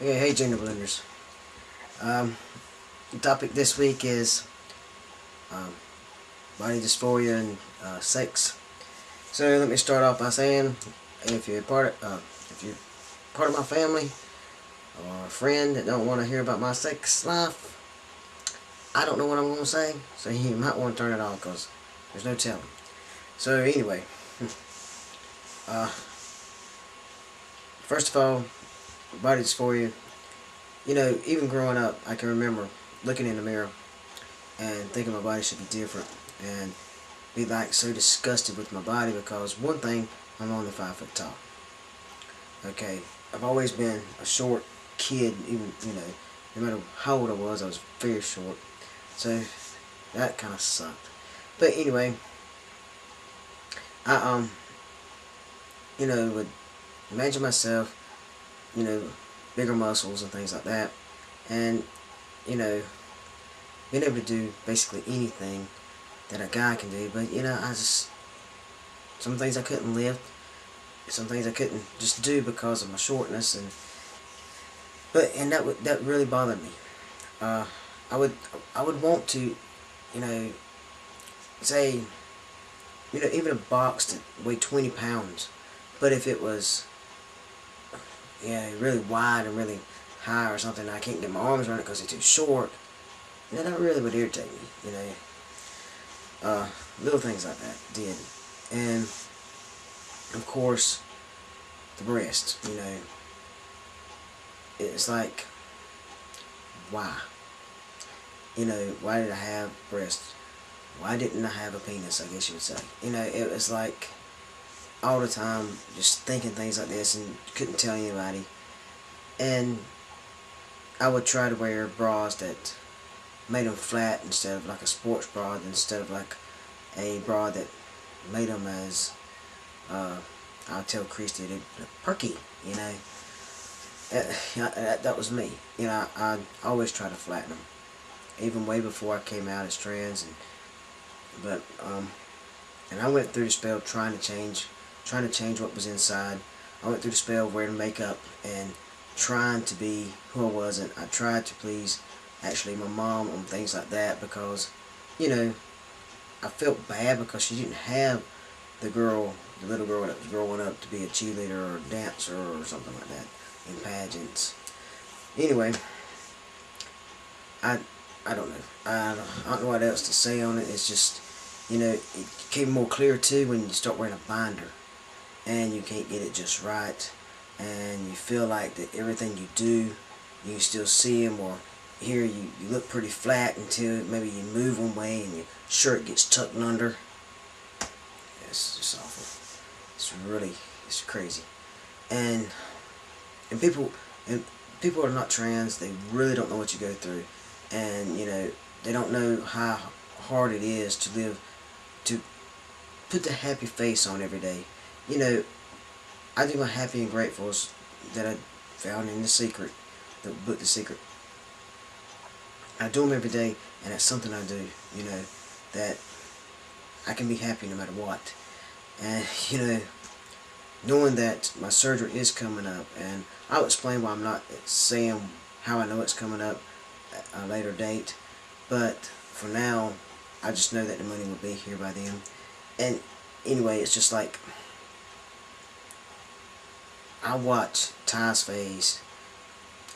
Okay, hey Genderblenders. The topic this week is um, body dysphoria and sex. So let me start off by saying, if you're part of my family or a friend that don't want to hear about my sex life, I don't know what I'm going to say. So you might want to turn it off because there's no telling. So anyway, uh, first of all, body dysphoria. Even growing up, I can remember looking in the mirror and thinking my body should be different and be like so disgusted with my body because one thing, I'm only 5 foot tall. Okay, I've always been a short kid, even no matter how old I was very short. So that kind of sucked. But anyway, I would imagine myself, you know, bigger muscles and things like that, and you know, being able to do basically anything that a guy can do. But I just some things I couldn't lift, some things I couldn't just do because of my shortness, and that really bothered me. Uh, I would I would want to, you know, say, even a box that weighed 20 pounds, but if it was, really wide and really high or something, I can't get my arms around it because it's too short. That really would irritate me. Little things like that did, and of course the breast. It's like, why? Why did I have breasts? Why didn't I have a penis, I guess you would say. It was like all the time just thinking things like this and couldn't tell anybody. And I would try to wear bras that made them flat instead of like a sports bra, instead of like a bra that made them as, I'll tell Christy, they're perky, that was me. I always try to flatten them, even way before I came out as trans, and I went through the spell trying to change what was inside. I went through the spell of wearing makeup and trying to be who I wasn't. I tried to please, actually, my mom on things like that because, I felt bad because she didn't have the little girl that was growing up to be a cheerleader or a dancer or something like that in pageants. Anyway, I I don't know. I don't know what else to say on it. It's just, it became more clear too when you start wearing a binder and you can't get it just right, and you feel like that everything you do, you can still see them, or here you look pretty flat until maybe you move one way and your shirt gets tucked under. It's just awful. It's crazy. And and people and people are not trans. They really don't know what you go through, and they don't know how hard it is to live, to put the happy face on every day. You know, I do my happy and gratefuls that I found in The Secret, the book The Secret. I do them every day, and it's something I do. That I can be happy no matter what. And knowing that my surgery is coming up, and I'll explain why I'm not saying how I know it's coming up at a later date, but for now, I just know that the money will be here by then. And anyway, it's just like, I watch Ty's face,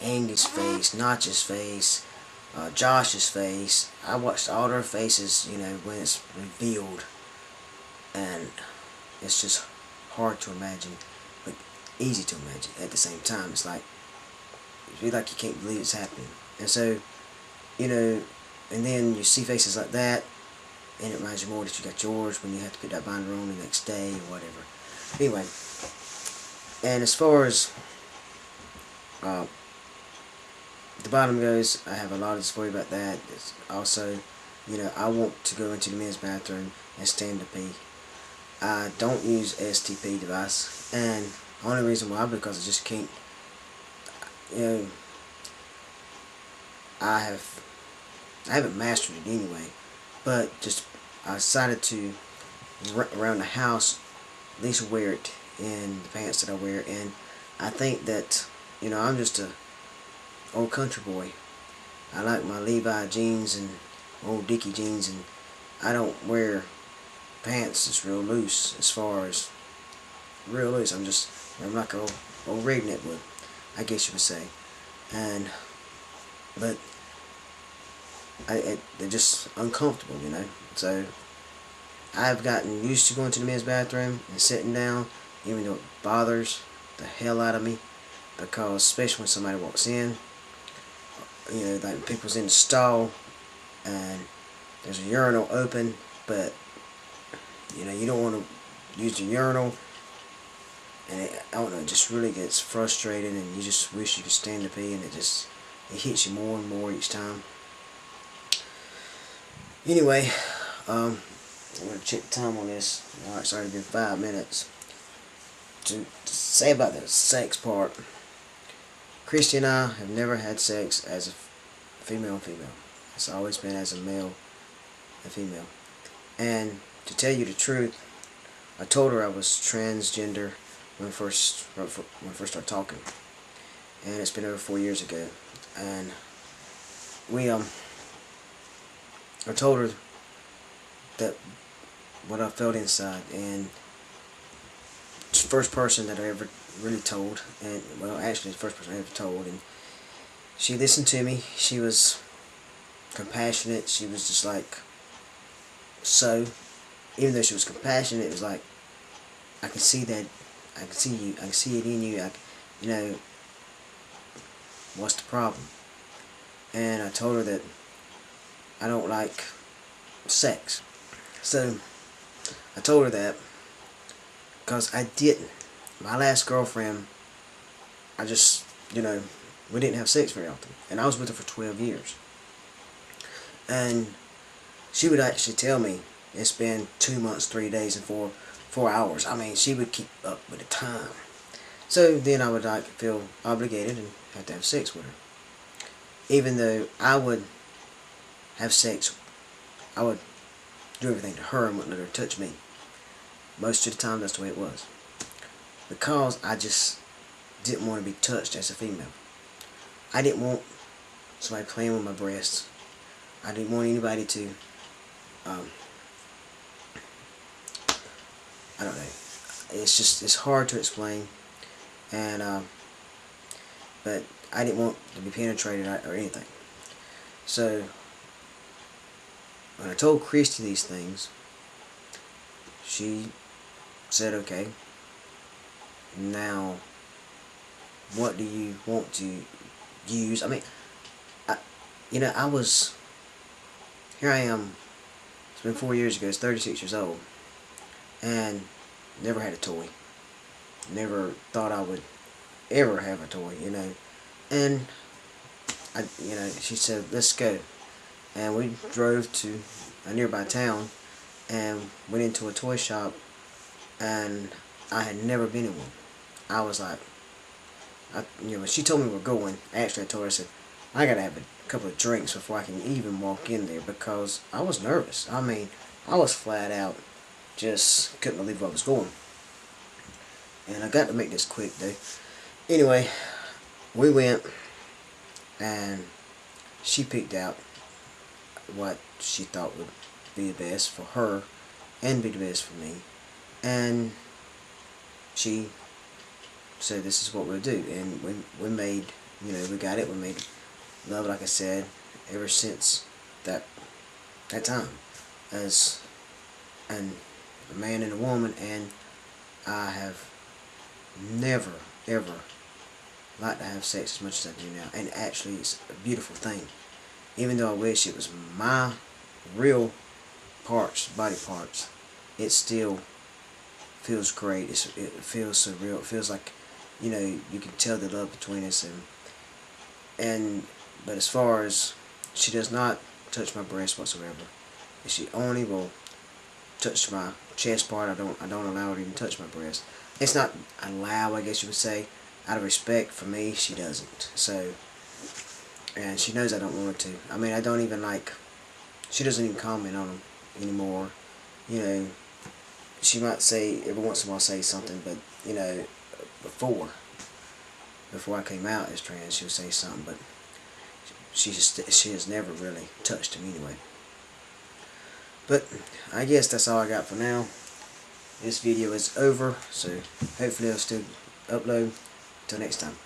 Andy's face, Notch's face, Josh's face. I watched all their faces, when it's revealed, and it's just hard to imagine, but easy to imagine at the same time. It's like, you feel like you can't believe it's happening. And so, and then you see faces like that, and it reminds you more that you got yours when you have to put that binder on the next day or whatever. Anyway, and as far as the bottom goes, I have a lot of story about that. It's also, I want to go into the men's bathroom and stand to pee. I don't use STP device, and the only reason why, because I just can't. I haven't mastered it anyway, but just I decided to around the house at least wear it in the pants that I wear, and I think that I'm just a old country boy. I like my Levi jeans and old Dickie jeans, and I don't wear pants that's real loose. As far as real loose, I'm like a old redneck would, I guess you would say. But they're just uncomfortable, you know. So I've gotten used to going to the men's bathroom and sitting down, even though it bothers the hell out of me, because especially when somebody walks in, you know, like people's in the stall and there's a urinal open, but you know, you don't want to use the urinal, and I don't know, it just really gets frustrating, and you just wish you could stand to pee, and it hits you more and more each time. Anyway, I'm going to check the time on this. Alright, it's already been 5 minutes. To say about the sex part, Christy and I have never had sex as a female and female. It's always been as a male and female. And to tell you the truth, I told her I was transgender when we first started talking, and it's been over 4 years ago. And I told her that what I felt inside, and it's the first person that I ever really told, and well, actually the first person I ever told, and she listened to me. She was compassionate. She was just like, so, even though she was compassionate, it was like, I can see that, I can see you, I can see it in you, you know, what's the problem? And I told her that I don't like sex. So I told her that because I didn't. My last girlfriend, I just, you know, we didn't have sex very often, and I was with her for 12 years. And she would actually tell me it's been 2 months, 3 days, and 4 hours. I mean, she would keep up with the time. So then I would like feel obligated and have to have sex with her. Even though I would have sex, I would do everything to her and wouldn't let her touch me. Most of the time, that's the way it was. Because I just didn't want to be touched as a female. I didn't want somebody playing with my breasts. I didn't want anybody to, I don't know. It's hard to explain. And, but I didn't want to be penetrated or anything. So, when I told Christy these things, she said, okay, now, what do you want to use? I mean, you know, here I am, it's been 4 years ago, it's 36 years old, and never had a toy. Never thought I would ever have a toy, you know. And you know, she said, let's go. And we drove to a nearby town and went into a toy shop, and I had never been in one. I was like, you know, when she told me we're going, actually I told her, I said, I gotta have a couple of drinks before I can even walk in there, because I was nervous. I mean, I was flat out, just couldn't believe where I was going. And I got to make this quick though. Anyway, we went, and she picked out what she thought would be the best for her and be the best for me, and she said this is what we'll do, and we made, you know, we got it, we made love, like I said, ever since that time, as a man and a woman. And I have never ever liked to have sex as much as I do now, and actually it's a beautiful thing. Even though I wish it was my real parts, body parts, it still feels great. It feels so real. It feels like, you know, you can tell the love between us. But as far as, she does not touch my breast whatsoever. And she only will touch my chest part. I don't allow her to even touch my breast. It's not allow, I guess you would say. Out of respect for me, she doesn't. So, and she knows I don't want her to. I mean, I don't even like, she doesn't even comment on them anymore. You know, she might say, every once in a while say something, but, you know, before I came out as trans, she would say something, but she has never really touched him anyway. But I guess that's all I got for now. This video is over, so hopefully I'll still upload. Till next time.